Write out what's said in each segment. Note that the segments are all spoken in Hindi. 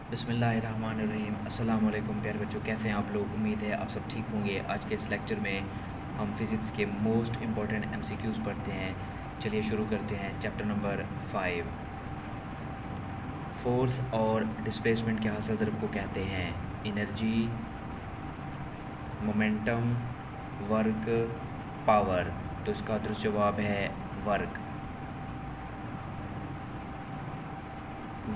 बिस्मिल्लाहिर्रहमानिर्रहीम। अस्सलाम वालेकुम प्यारे बच्चों, कैसे हैं आप लोग। उम्मीद है आप सब ठीक होंगे। आज के इस लेक्चर में हम फिज़िक्स के मोस्ट इम्पॉर्टेंट एमसीक्यूज़ पढ़ते हैं। चलिए शुरू करते हैं। चैप्टर नंबर 5, फोर्स और डिस्प्लेसमेंट के हासिल ज़रब को कहते हैं एनर्जी, मोमेंटम, वर्क, पावर। तो इसका दुरुस्त जवाब है वर्क।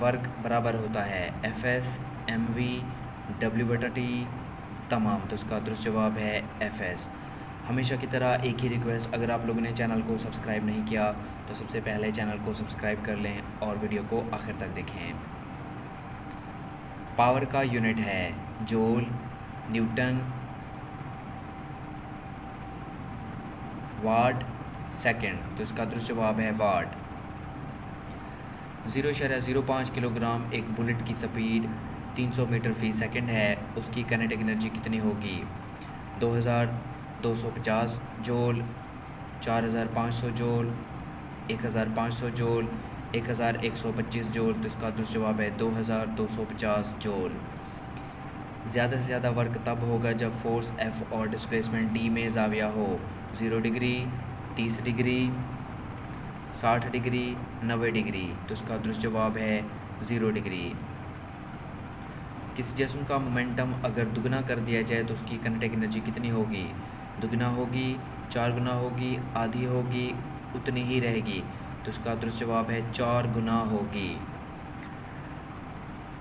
वर्क बराबर होता है Fs mv W/T तमाम। तो इसका दुरुस्त जवाब है Fs। हमेशा की तरह एक ही रिक्वेस्ट, अगर आप लोगों ने चैनल को सब्सक्राइब नहीं किया तो सबसे पहले चैनल को सब्सक्राइब कर लें और वीडियो को आखिर तक देखें। पावर का यूनिट है जूल, न्यूटन, वाट, सेकंड। तो इसका दुरुस्त जवाब है वाट। 0.05 किलोग्राम एक बुलेट की स्पीड 300 मीटर फी सेकंड है। उसकी काइनेटिक एनर्जी कितनी होगी? 2250 जूल, 4500 जूल, 1500 जूल, 1125 जूल। तो इसका दुरुस्त जवाब है 2250 जूल। ज़्यादा से ज़्यादा वर्क तब होगा जब फोर्स F और डिस्प्लेसमेंट D में ज़ाविया हो। 0 डिग्री, 30 डिग्री, 60 डिग्री, 90 डिग्री। तो इसका दुरुस्त जवाब है 0 डिग्री। किसी जिस्म का मोमेंटम अगर दुगना कर दिया जाए तो उसकी काइनेटिक एनर्जी कितनी होगी? दुगना होगी, 4 गुना होगी, आधी होगी, उतनी ही रहेगी। तो इसका दुरुस्त जवाब है 4 गुना होगी।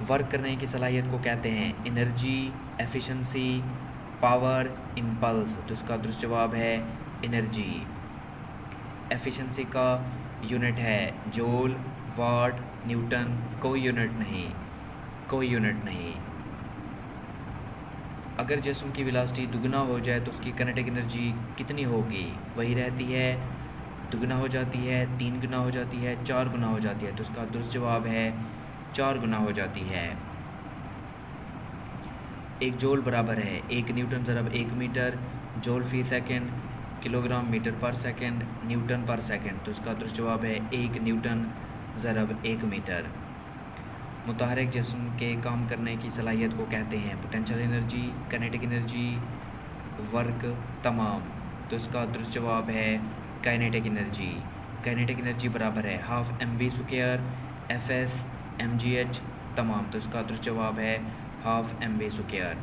वर्क करने की सलाहियत को कहते हैं एनर्जी, एफिशिएंसी, पावर, इम्पल्स। तो इसका दुरुस्त जवाब है एनर्जी। एफिशिएंसी का यूनिट है जूल, वाट, न्यूटन। कोई यूनिट नहीं, कोई यूनिट नहीं। अगर जिस्म की वेलोसिटी दुगना हो जाए तो उसकी काइनेटिक एनर्जी कितनी होगी? वही रहती है, दुगना हो जाती है, 3 गुना हो जाती है, 4 गुना हो जाती है। तो उसका दुरुस्त जवाब है 4 गुना हो जाती है। 1 जूल बराबर है 1 न्यूटन ज़रब 1 मीटर, जूल फी सेकंड, किलोग्राम मीटर पर सेकंड, न्यूटन पर सेकंड। तो इसका दुरुस्त जवाब है 1 न्यूटन ज़रब 1 मीटर। मुतहरिक जिस्म के काम करने की सलाहियत को कहते हैं potential energy, kinetic energy, work, तमाम। तो इसका दुरुस्त जवाब है काइनेटिक एनर्जी। काइनेटिक एनर्जी बराबर है हाफ mv² Fs mgh तमाम। तो इसका दुरुस्त जवाब है हाफ mv²।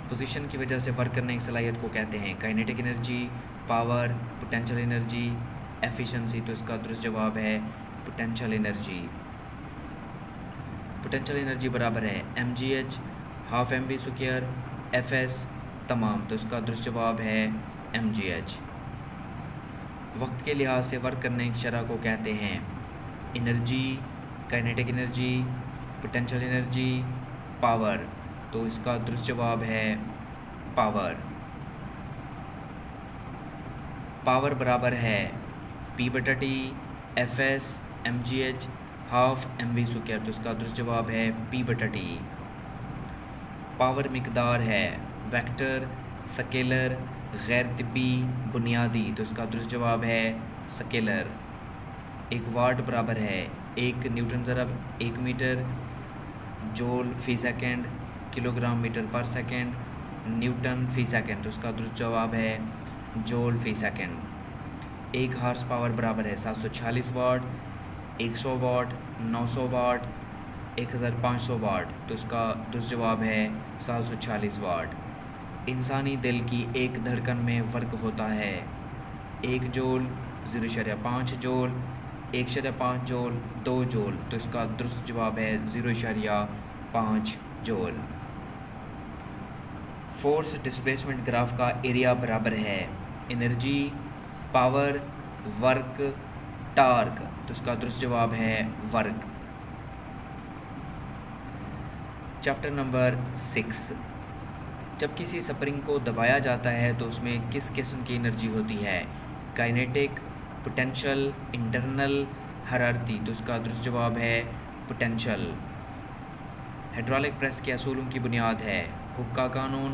पोजीशन की वजह से वर्क करने की सलाहियत को कहते हैं kinetic energy, power, potential energy, efficiency. तो इसका दुरुस्त जवाब है पोटेंशियल एनर्जी। पोटेंशियल एनर्जी बराबर है mgh हाफ mv² Fs तमाम। तो इसका दुरुस्त जवाब है mgh। वक्त के लिहाज से वर्क करने की शरह को कहते हैं energy, kinetic energy, potential energy, power. तो इसका दुरुस्त जवाब है पावर। पावर बराबर है P/T Fs mgh half mv²। तो इसका दुरुस्त जवाब है P/T। पावर मिकदार है वेक्टर, स्केलर, गैर तिब्बी, बुनियादी। तो इसका दुरुस्त जवाब है स्केलर। 1 वाट बराबर है 1 न्यूटन ज़रब 1 मीटर, जूल फी सेकंड, किलोग्राम मीटर पर सेकंड, न्यूटन फी सेकंड। तो उसका दुरुस्त जवाब है जूल फी सेकंड। 1 हार्स पावर बराबर है 746 वाट, 100 वाट, 900 वाट, 1500 वाट। तो इसका दुरुस्त जवाब है 746 वाट। इंसानी दिल की एक धड़कन में वर्क होता है 1 जूल, 0.5 जूल, 1.5 जूल, 2 जूल। तो इसका दुरुस्त जवाब है 0.5 जूल। फोर्स डिस्प्लेसमेंट ग्राफ का एरिया बराबर है एनर्जी, पावर, वर्क, टार्क। तो इसका दुरुस्त जवाब है वर्क। चैप्टर नंबर 6, जब किसी स्प्रिंग को दबाया जाता है तो उसमें किस किस्म की एनर्जी होती है? काइनेटिक, पोटेंशियल, इंटरनल, हरारती। तो इसका दुरुस्त जवाब है पोटेंशियल। हाइड्रोलिक प्रेस के असूलों की बुनियाद है हुक का कानून,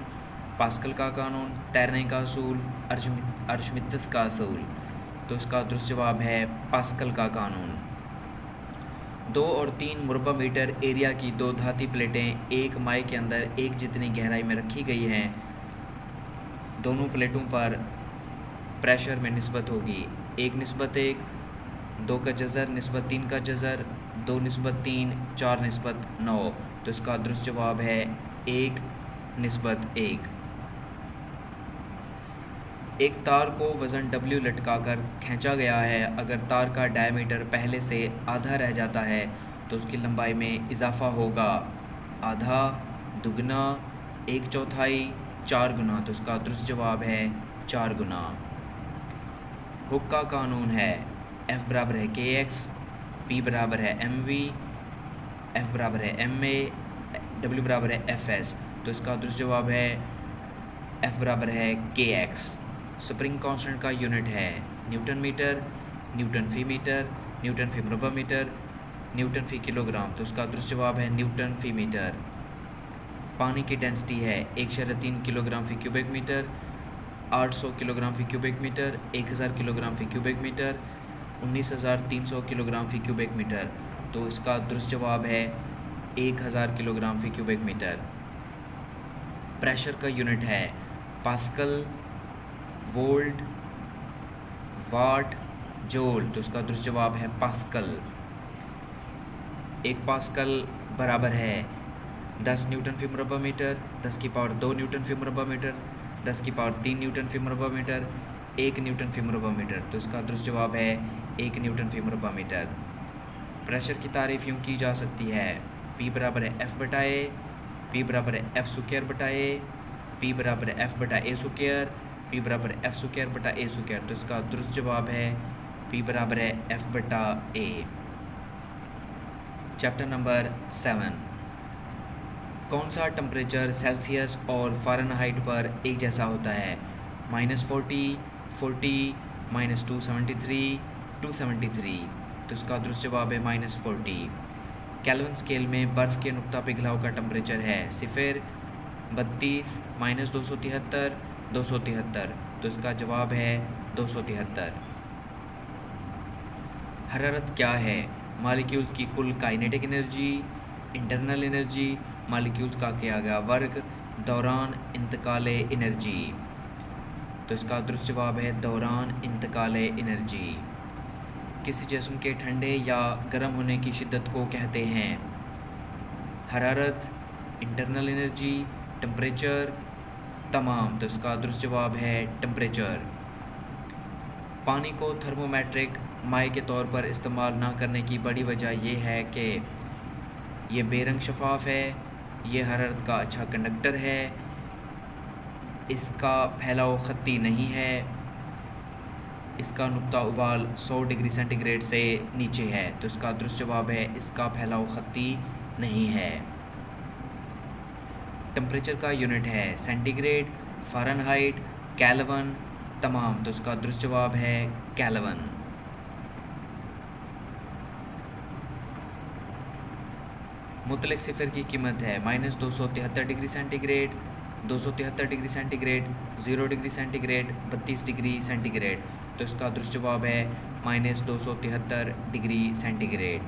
पास्कल का कानून, तैरने का असूल, अर्शमिदिस का असूल। तो इसका दुरुस्त जवाब है पास्कल का कानून। 2 और 3 मुरबा मीटर एरिया की 2 धाती प्लेटें एक माई के अंदर एक जितनी गहराई में रखी गई हैं। दोनों प्लेटों पर प्रेशर में निस्बत होगी 1:1, 2 का जज़र निस्बत 3 का जज़र, 2:3, 4:9। तो इसका दुरुस्त जवाब है 1:1। एक तार को वज़न W लटकाकर खींचा गया है। अगर तार का डायमीटर पहले से आधा रह जाता है तो उसकी लंबाई में इजाफा होगा आधा, दुगना, 1/4, 4 गुना। तो उसका दुरुस्त जवाब है 4 गुना। हुक का कानून है F बराबर है KX, P बराबर है MV, F बराबर है MA, W बराबर है FS। तो इसका दुरुस्त जवाब है F बराबर है KX। स्प्रिंग कांस्टेंट का यूनिट है न्यूटन मीटर, न्यूटन फी मीटर, न्यूटन फी मुरबा मीटर, न्यूटन फी किलोग्राम। तो उसका दुरुस्त जवाब है न्यूटन फी मीटर। पानी की डेंसिटी है 1.3 किलोग्राम फी क्यूबिक मीटर, 800 किलोग्राम फी क्यूबिक मीटर, 1000 किलोग्राम फी क्यूबिक मीटर, 19,300 किलोग्राम फी क्यूबिक मीटर। तो इसका दुरुस्त जवाब है 1000 किलोग्राम फी क्यूबिक मीटर। प्रेशर का यूनिट है पास्कल, वोल्ट, वाट, जूल। तो उसका दुरुस्त जवाब है पास्कल। 1 पास्कल बराबर है 10 न्यूटन फी मुरबा मीटर, 10 की पावर 2 न्यूटन फी मुरबा मीटर, 10 की पावर 3 न्यूटन फी मुरबा मीटर, 1 न्यूटन फी मुरबा मीटर। तो इसका दुरुस्त जवाब है 1 न्यूटन फी मुरबा मीटर। प्रेशर की तारीफ यूँ की जा सकती है P बराबर है F बटा A, P बराबर है F स्क्वायर बटा A, P बराबर है F बटा A स्क्वायर, P बराबर है F स्क्वायर बटा A स्क्वायर। तो इसका दुरुस्त जवाब है P बराबर है F बटा A। Chapter number 7। कौन सा टेम्परेचर सेल्सियस और फ़ारेनहाइट पर एक जैसा होता है? -40, 40, -273, 273। तो इसका दुरुस्त जवाब है -40। केल्विन स्केल में बर्फ़ के नुक्ता पिघलाव का टेम्परेचर है 0, 32, -273, 273। तो इसका जवाब है 273। हरारत क्या है? मॉलिक्यूल्स की कुल kinetic energy, internal energy, molecules का किया गया वर्क, दौरान इंतकाले एनर्जी। तो इसका दुरुस्त जवाब है दौरान इंतकाले एनर्जी। किसी जिस्म के ठंडे या गर्म होने की शिद्दत को कहते हैं हरारत, इंटरनल एनर्जी, टेम्परेचर, तमाम। तो इसका दुरुस्त जवाब है टेम्परेचर। पानी को थर्मोमेट्रिक माई के तौर पर इस्तेमाल ना करने की बड़ी वजह यह है कि ये बेरंग शफाफ है, ये हरारत का अच्छा कंडक्टर है, इसका फैलाव ख़त्ती नहीं है, इसका नुक्ता उबाल 100 डिग्री सेंटीग्रेड से नीचे है। तो इसका दुरुस्त जवाब है इसका फैलाव ख़त्ती नहीं है। टेम्परेचर का यूनिट है सेंटीग्रेड, फ़ारेनहाइट, केल्विन, तमाम। तो इसका दुरुस्त जवाब है केल्विन। मुतलक सिफर की कीमत है -273 degree centigrade, 273 degree centigrade, 0 degree centigrade, 32 degree centigrade. तो इसका दुरुस्त जवाब है -273 डिग्री सेंटीग्रेड।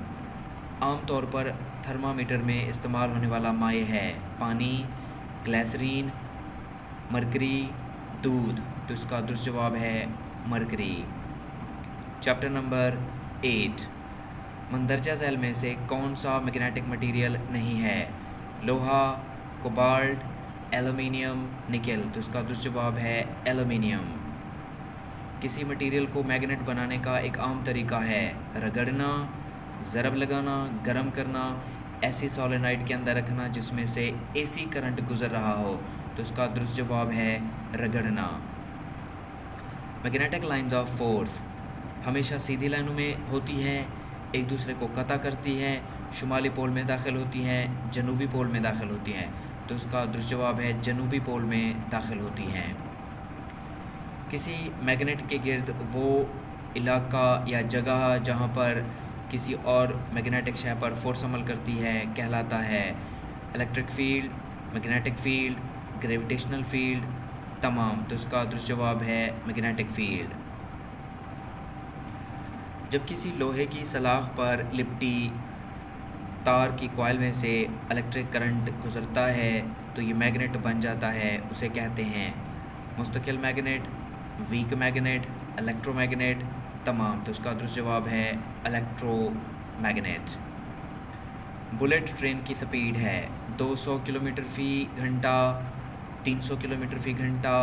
आमतौर पर थर्मामीटर में इस्तेमाल होने वाला माय है पानी, ग्लिसरीन, मरकरी, दूध। तो इसका दुरुस्त जवाब है मरकरी। Chapter number 8। मंदरजा झैल में से कौन सा मैग्नेटिक मटेरियल नहीं है? लोहा, कोबाल्ट, एल्युमिनियम, निकेल। तो इसका दुरुस्त जवाब है एल्युमिनियम। किसी मटेरियल को मैग्नेट बनाने का एक आम तरीका है रगड़ना, ज़रब लगाना, गर्म करना, ऐसी सोलेनॉइड के अंदर रखना जिसमें से AC करंट गुजर रहा हो। तो इसका दुरुस्त जवाब है रगड़ना। मैग्नेटिक लाइंस ऑफ फोर्स हमेशा सीधी लाइनों में होती हैं, एक दूसरे को कता करती हैं, शुमाली पोल में दाखिल होती हैं, जनूबी पोल में दाखिल होती हैं। तो इसका दुरुस्त जवाब है जनूबी पोल में दाखिल होती हैं। किसी मैग्नेट के गिर्द वो इलाका या जगह जहाँ पर किसी और मैग्नेटिक शय पर फोर्स अमल करती है कहलाता है electric field, magnetic field, gravitational field, तमाम। तो इसका दुरुस्त जवाब है मैग्नेटिक फील्ड। जब किसी लोहे की सलाख पर लिपटी तार की कॉइल में से इलेक्ट्रिक करंट गुजरता है तो ये मैग्नेट बन जाता है, उसे कहते हैं मुस्तकिल मैग्नेट, वीक मैग्नेट, इलेक्ट्रोमैग्नेट, तमाम। तो उसका दुरुस्त जवाब है इलेक्ट्रोमैग्नेट। बुलेट ट्रेन की स्पीड है 200 किलोमीटर फ़ी घंटा, 300 किलोमीटर फ़ी घंटा,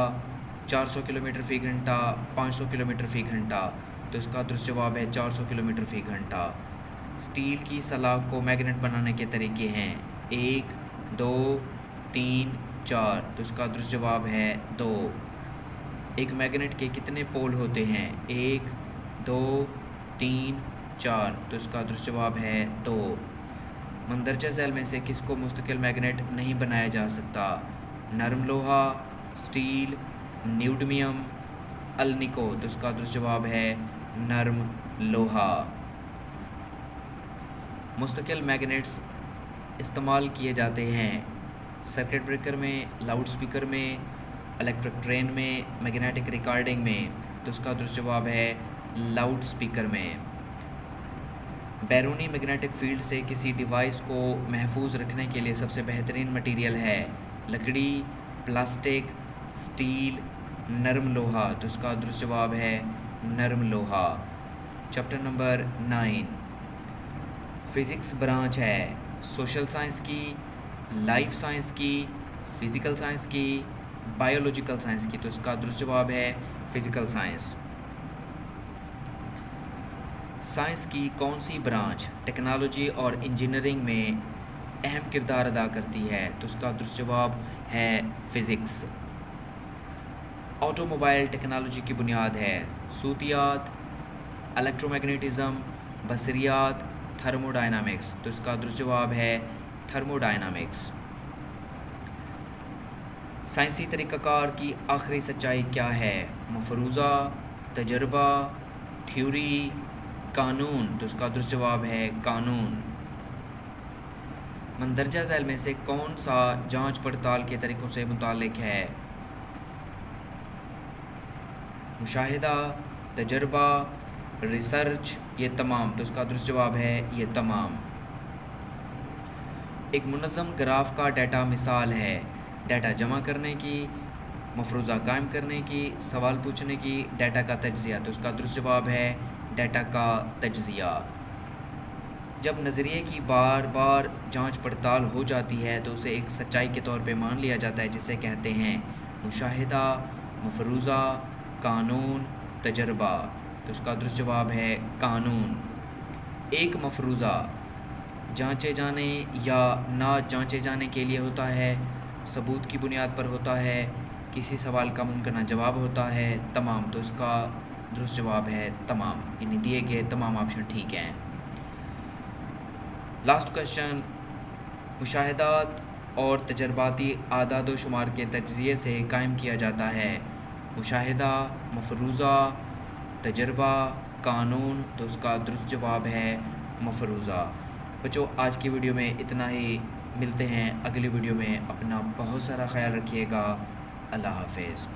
400 किलोमीटर फ़ी घंटा, 500 किलोमीटर फ़ी घंटा। तो इसका दुरुस्त जवाब है 400 किलोमीटर फ़ी घंटा। स्टील की सलाख को मैग्नेट बनाने के तरीके हैं 1, 2, 3, 4। तो इसका दुरुस्त जवाब है 2। एक मैग्नेट के कितने पोल होते हैं? 1, 2, 3, 4। तो इसका दुरुस्त जवाब है 2। मंदरजा झैल में से किसको मुस्तकिल मैग्नेट नहीं बनाया जा सकता? नरम लोहा, स्टील, न्यूडमियम, अलनिको। तो इसका दुरुस्त जवाब है नरम लोहा। मुस्तकिल मैग्नेट्स इस्तेमाल किए जाते हैं सर्किट ब्रेकर में, लाउड स्पीकर में, इलेक्ट्रिक ट्रेन में, मैग्नेटिक रिकॉर्डिंग में। तो उसका दुरुस्त जवाब है लाउड स्पीकर में। बैरूनी मैग्नेटिक फील्ड से किसी डिवाइस को महफूज रखने के लिए सबसे बेहतरीन मटेरियल है लकड़ी, प्लास्टिक, स्टील, नरम लोहा। तो उसका दुरुस्त जवाब है नरम लोहा। चैप्टर नंबर 9 फिज़िक्स ब्रांच है सोशल साइंस की, लाइफ साइंस की, फ़िज़िकल साइंस की, बायोलॉजिकल साइंस की। तो इसका दुरुस्त जवाब है फ़िज़िकल साइंस। साइंस की कौन सी ब्रांच टेक्नोलॉजी और इंजीनियरिंग में अहम किरदार अदा करती है? तो उसका दुरुस्त जवाब है फ़िज़िक्स। ऑटोमोबाइल टेक्नोलॉजी की बुनियाद है सूतियात, इलेक्ट्रोमैग्नेटिज़म, बसरियात, थर्मोडायनामिक्स। तो इसका दुरुस्त जवाब है थर्मोडायनामिक्स। साइंसी तरीक़ाकार की आखिरी सच्चाई क्या है? मफरूज़ा, तजर्बा, थ्योरी, कानून। तो उसका दुरुस्त जवाब है कानून। मंदरजा झैल में से कौन सा जांच पड़ताल के तरीक़ों से मुताल्लिक़ है? मुशाहिदा, तजर्बा, रिसर्च, ये तमाम। तो उसका दुरुस्त जवाब है ये तमाम। एक मुनज़्ज़म ग्राफ का डाटा मिसाल है डाटा जमा करने की, मफरूज़ा कायम करने की, सवाल पूछने की, डाटा का तज्ज़िया। तो उसका दुरुस्त जवाब है डाटा का तज्ज़िया। जब नज़रिए की बार बार जांच पड़ताल हो जाती है तो उसे एक सच्चाई के तौर पे मान लिया जाता है, जिसे कहते हैं मुशाहिदा, मफरूज़ा, कानून, तजर्बा। तो उसका दुरुस्त जवाब है कानून। एक मफरूज़ा जांचे जाने या ना जांचे जाने के लिए होता है, सबूत की बुनियाद पर होता है, किसी सवाल का मुमकिन जवाब होता है, तमाम। तो उसका दुरुस्त जवाब है तमाम। इन्हें दिए गए तमाम ऑप्शन ठीक हैं। लास्ट क्वेश्चन, मुशाहिदात और तजर्बाती आदाद व शुमार के तज्ज़िये से कायम किया जाता है मुशाहिदा, मफरूज़ा, तजर्बा, कानून। तो उसका दुरुस्त जवाब है मफरूज़ा। बच्चों, आज की वीडियो में इतना ही। मिलते हैं अगली वीडियो में। अपना बहुत सारा ख्याल रखिएगा। अल्लाह हाफ़िज़।